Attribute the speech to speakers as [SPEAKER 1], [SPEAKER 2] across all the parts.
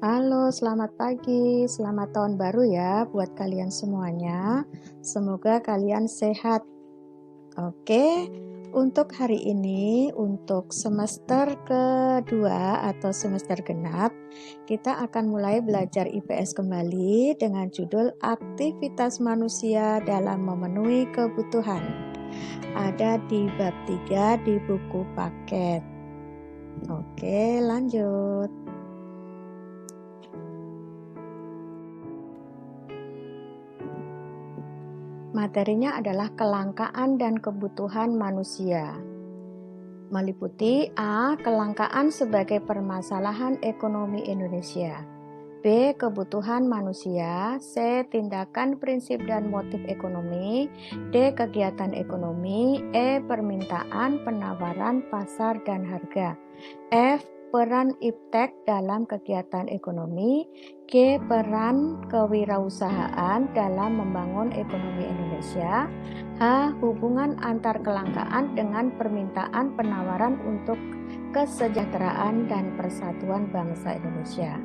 [SPEAKER 1] Halo, selamat pagi, selamat tahun baru ya buat kalian semuanya. Semoga kalian sehat. Oke, untuk hari ini, untuk semester kedua atau semester genap, kita akan mulai belajar IPS kembali dengan judul Aktivitas Manusia dalam Memenuhi Kebutuhan. Ada di bab 3 di buku paket. Oke, lanjut. Materinya adalah kelangkaan dan kebutuhan manusia. Meliputi A. Kelangkaan sebagai permasalahan ekonomi Indonesia. B. Kebutuhan manusia. C. Tindakan, prinsip, dan motif ekonomi. D. Kegiatan ekonomi. E. Permintaan, penawaran, pasar, dan harga. F. Peran iptek dalam kegiatan ekonomi. G. Peran kewirausahaan dalam membangun ekonomi Indonesia. H. Hubungan antar kelangkaan dengan permintaan penawaran untuk kesejahteraan dan persatuan bangsa Indonesia.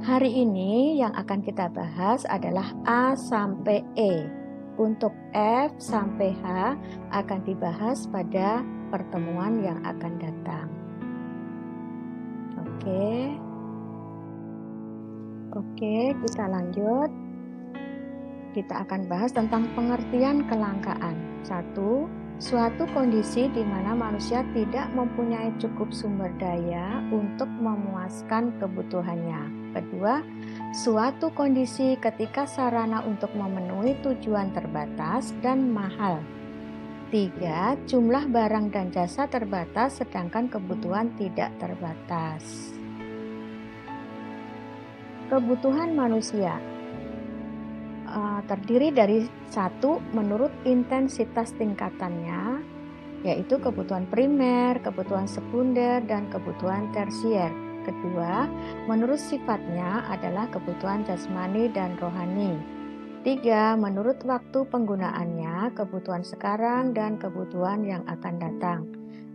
[SPEAKER 1] Hari ini yang akan kita bahas adalah A sampai E. Untuk F sampai H akan dibahas pada pertemuan yang akan datang. Oke, kita lanjut. Kita akan bahas tentang pengertian kelangkaan. 1. Suatu kondisi di mana manusia tidak mempunyai cukup sumber daya untuk memuaskan kebutuhannya. Kedua, suatu kondisi ketika sarana untuk memenuhi tujuan terbatas dan mahal. 3. Jumlah barang dan jasa terbatas sedangkan kebutuhan tidak terbatas. Kebutuhan manusia terdiri dari 1. Menurut intensitas tingkatannya, yaitu kebutuhan primer, kebutuhan sekunder, dan kebutuhan tersier. Kedua, menurut sifatnya adalah kebutuhan jasmani dan rohani. 3. Menurut waktu penggunaannya, kebutuhan sekarang dan kebutuhan yang akan datang.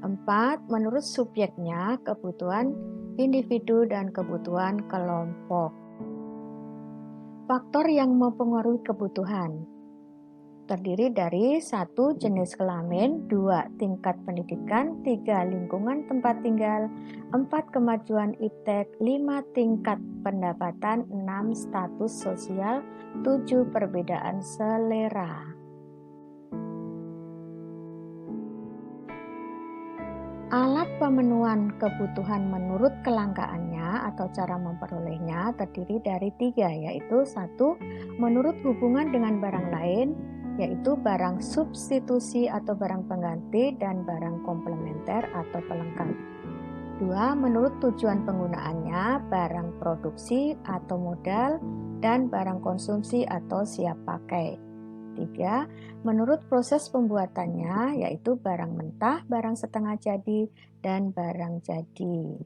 [SPEAKER 1] 4. Menurut subjeknya, kebutuhan individu dan kebutuhan kelompok. Faktor yang mempengaruhi kebutuhan terdiri dari 1. Jenis kelamin, 2. Tingkat pendidikan, 3. Lingkungan tempat tinggal, 4. Kemajuan iptek, 5. Tingkat pendapatan, 6. Status sosial, 7. Perbedaan selera. Alat pemenuhan kebutuhan menurut kelangkaannya atau cara memperolehnya terdiri dari 3, yaitu 1. Menurut hubungan dengan barang lain, yaitu barang substitusi atau barang pengganti dan barang komplementer atau pelengkap. 2. Menurut tujuan penggunaannya, barang produksi atau modal dan barang konsumsi atau siap pakai. 3. Menurut proses pembuatannya, yaitu barang mentah, barang setengah jadi, dan barang jadi.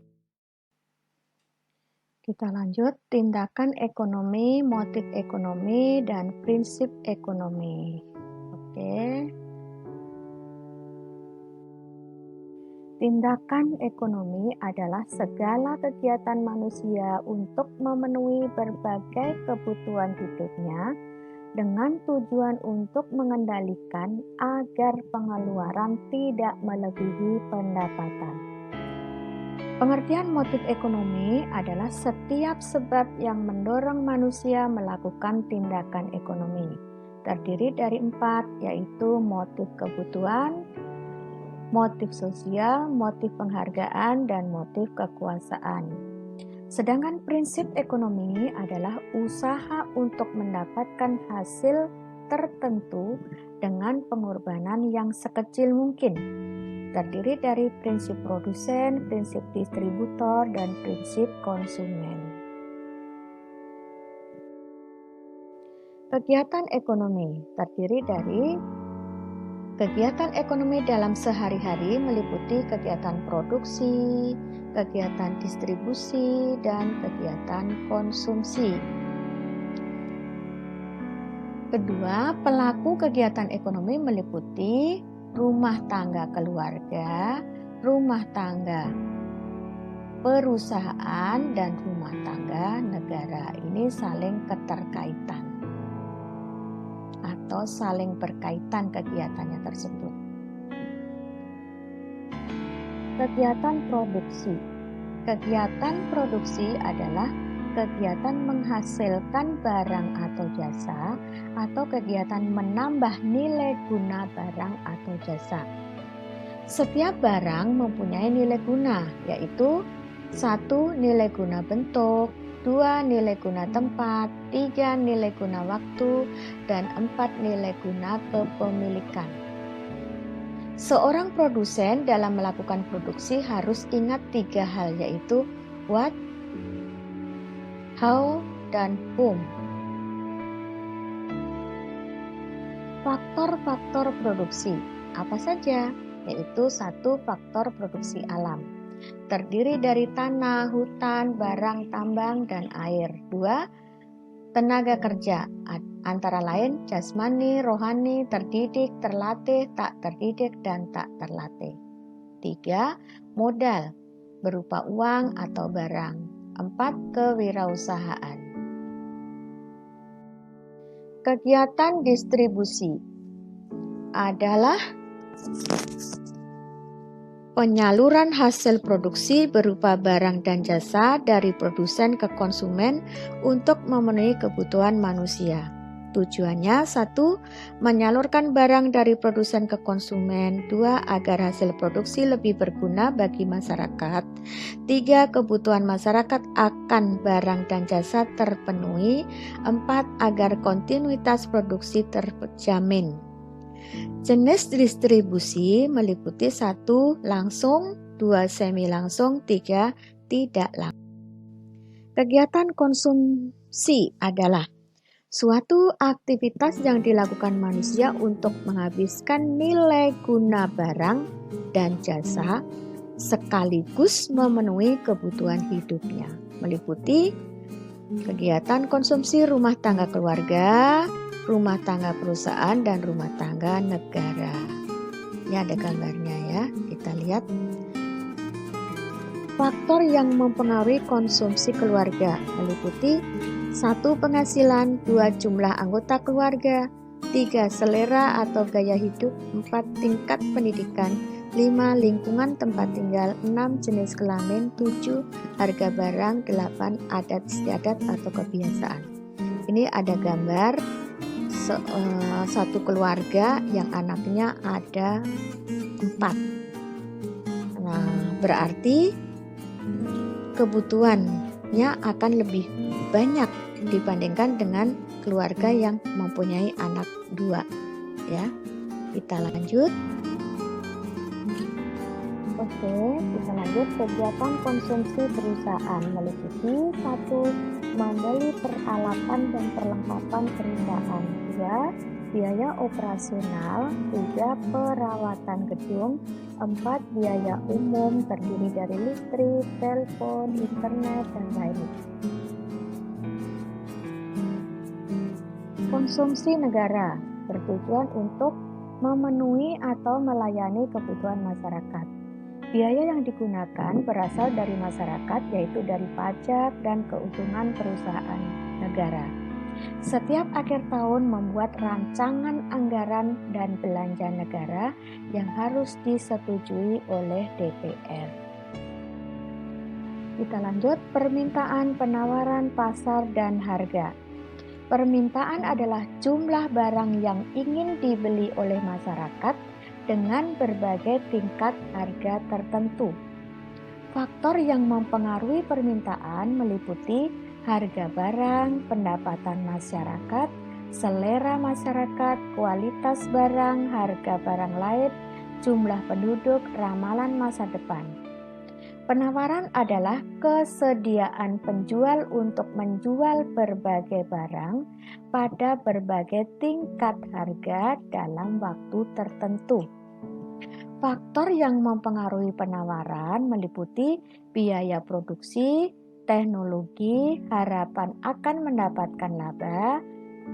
[SPEAKER 1] Kita lanjut, tindakan ekonomi, motif ekonomi, dan prinsip ekonomi. Oke. Tindakan ekonomi adalah segala kegiatan manusia untuk memenuhi berbagai kebutuhan hidupnya dengan tujuan untuk mengendalikan agar pengeluaran tidak melebihi pendapatan. Pengertian motif ekonomi adalah setiap sebab yang mendorong manusia melakukan tindakan ekonomi. Terdiri dari 4, yaitu motif kebutuhan, motif sosial, motif penghargaan, dan motif kekuasaan. Sedangkan prinsip ekonomi adalah usaha untuk mendapatkan hasil tertentu dengan pengorbanan yang sekecil mungkin. Terdiri dari prinsip produsen, prinsip distributor, dan prinsip konsumen. Kegiatan ekonomi terdiri dari kegiatan ekonomi dalam sehari-hari meliputi kegiatan produksi, kegiatan distribusi, dan kegiatan konsumsi. Kedua, pelaku kegiatan ekonomi meliputi rumah tangga keluarga, rumah tangga perusahaan dan rumah tangga negara ini saling keterkaitan atau saling berkaitan kegiatannya tersebut. Kegiatan produksi. Kegiatan produksi adalah kegiatan menghasilkan barang atau jasa atau kegiatan menambah nilai guna barang atau jasa. Setiap barang mempunyai nilai guna, yaitu 1. Nilai guna bentuk, 2. Nilai guna tempat, 3. Nilai guna waktu, dan 4. Nilai guna kepemilikan. Seorang produsen dalam melakukan produksi harus ingat 3 hal, yaitu what, how, dan whom. Faktor-faktor produksi apa saja? Yaitu 1. Faktor produksi alam, terdiri dari tanah, hutan, barang tambang, dan air. 2. Tenaga kerja, antara lain jasmani, rohani, terdidik, terlatih, tak terdidik, dan tak terlatih. 3. Modal, berupa uang atau barang. 4. Kewirausahaan. Kegiatan distribusi adalah penyaluran hasil produksi berupa barang dan jasa dari produsen ke konsumen untuk memenuhi kebutuhan manusia. Tujuannya 1. Menyalurkan barang dari produsen ke konsumen. 2. Agar hasil produksi lebih berguna bagi masyarakat. 3. Kebutuhan masyarakat akan barang dan jasa terpenuhi. 4. Agar kontinuitas produksi terjamin. Jenis distribusi meliputi 1. Langsung, 2. Semi langsung, 3. Tidak langsung. Kegiatan konsumsi adalah suatu aktivitas yang dilakukan manusia untuk menghabiskan nilai guna barang dan jasa sekaligus memenuhi kebutuhan hidupnya. Meliputi kegiatan konsumsi rumah tangga keluarga, rumah tangga perusahaan, dan rumah tangga negara. Ini ada gambarnya ya, kita lihat. Faktor yang mempengaruhi konsumsi keluarga meliputi 1. Penghasilan, 2. Jumlah anggota keluarga, 3. Selera atau gaya hidup, 4. Tingkat pendidikan, 5. Lingkungan tempat tinggal, 6. Jenis kelamin, 7. Harga barang, 8. Adat istiadat atau kebiasaan. Ini ada gambar satu keluarga yang anaknya ada 4. Nah, berarti kebutuhannya akan lebih banyak dibandingkan dengan keluarga yang mempunyai anak 2 ya. Kita lanjut. Oke, kita lanjut. Kegiatan konsumsi perusahaan meliputi 1. Membeli peralatan dan perlengkapan perusahaan, 2. Biaya operasional, 3. Perawatan gedung, 4. Biaya umum terdiri dari listrik, telepon, internet, dan lainnya. Konsumsi negara bertujuan untuk memenuhi atau melayani kebutuhan masyarakat. Biaya yang digunakan berasal dari masyarakat, yaitu dari pajak dan keuntungan perusahaan negara. Setiap akhir tahun membuat rancangan anggaran dan belanja negara yang harus disetujui oleh DPR. Kita lanjut, permintaan, penawaran, pasar, dan harga. Permintaan adalah jumlah barang yang ingin dibeli oleh masyarakat dengan berbagai tingkat harga tertentu. Faktor yang mempengaruhi permintaan meliputi harga barang, pendapatan masyarakat, selera masyarakat, kualitas barang, harga barang lain, jumlah penduduk, ramalan masa depan. Penawaran adalah kesediaan penjual untuk menjual berbagai barang pada berbagai tingkat harga dalam waktu tertentu. Faktor yang mempengaruhi penawaran meliputi biaya produksi, teknologi, harapan akan mendapatkan laba,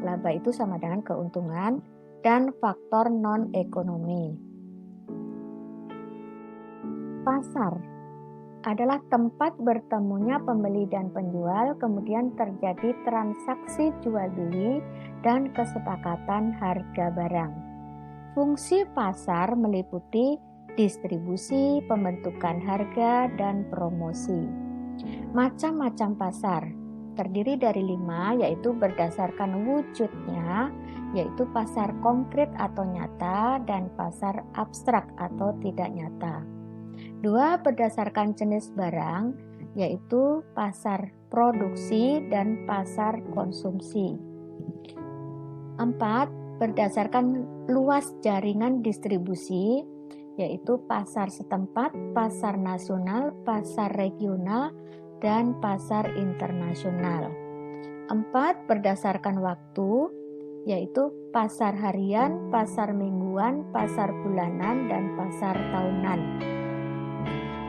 [SPEAKER 1] laba itu sama dengan keuntungan, dan faktor non-ekonomi. Pasar adalah tempat bertemunya pembeli dan penjual, kemudian terjadi transaksi jual beli dan kesepakatan harga barang. Fungsi pasar meliputi distribusi, pembentukan harga, dan promosi. Macam-macam pasar terdiri dari 5, yaitu berdasarkan wujudnya, yaitu pasar konkret atau nyata dan pasar abstrak atau tidak nyata. 2, berdasarkan jenis barang, yaitu pasar produksi dan pasar konsumsi. 4, berdasarkan luas jaringan distribusi, yaitu pasar setempat, pasar nasional, pasar regional, dan pasar internasional. 4, berdasarkan waktu, yaitu pasar harian, pasar mingguan, pasar bulanan, dan pasar tahunan.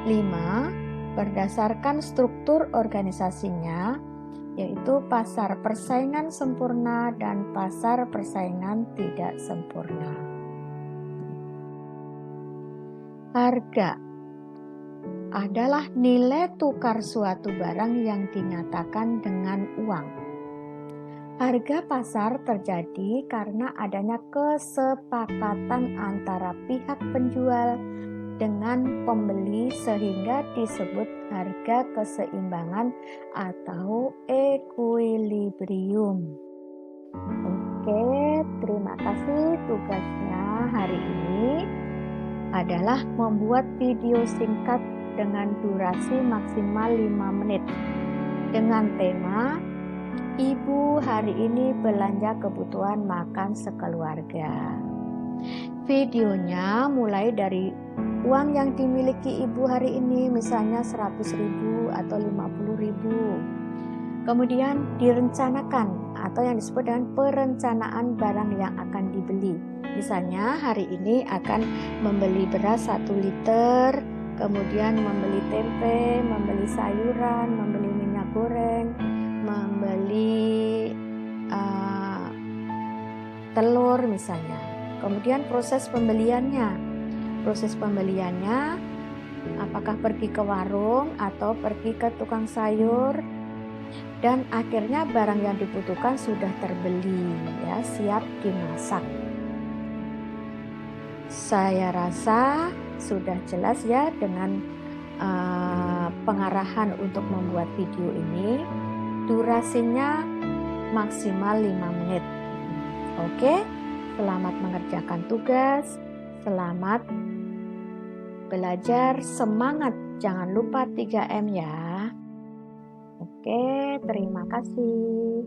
[SPEAKER 1] 5, berdasarkan struktur organisasinya, yaitu pasar persaingan sempurna dan pasar persaingan tidak sempurna. Harga adalah nilai tukar suatu barang yang dinyatakan dengan uang. Harga pasar terjadi karena adanya kesepakatan antara pihak penjual dengan pembeli sehingga disebut harga keseimbangan atau equilibrium. Oke, terima kasih. Tugasnya hari ini adalah membuat video singkat dengan durasi maksimal 5 menit dengan tema Ibu hari ini belanja kebutuhan makan sekeluarga. Videonya mulai dari uang yang dimiliki ibu hari ini, misalnya 100.000 atau 50.000. Kemudian direncanakan atau yang disebut dengan perencanaan barang yang akan dibeli. Misalnya hari ini akan membeli beras 1 liter, kemudian membeli tempe, membeli sayuran, membeli minyak goreng, membeli telur misalnya. Kemudian proses pembeliannya apakah pergi ke warung atau pergi ke tukang sayur, dan akhirnya barang yang dibutuhkan sudah terbeli, ya, siap dimasak. Saya rasa sudah jelas ya dengan pengarahan untuk membuat video ini. Durasinya maksimal 5 menit. Oke, selamat mengerjakan tugas, selamat belajar, semangat, jangan lupa 3M ya. Oke, terima kasih.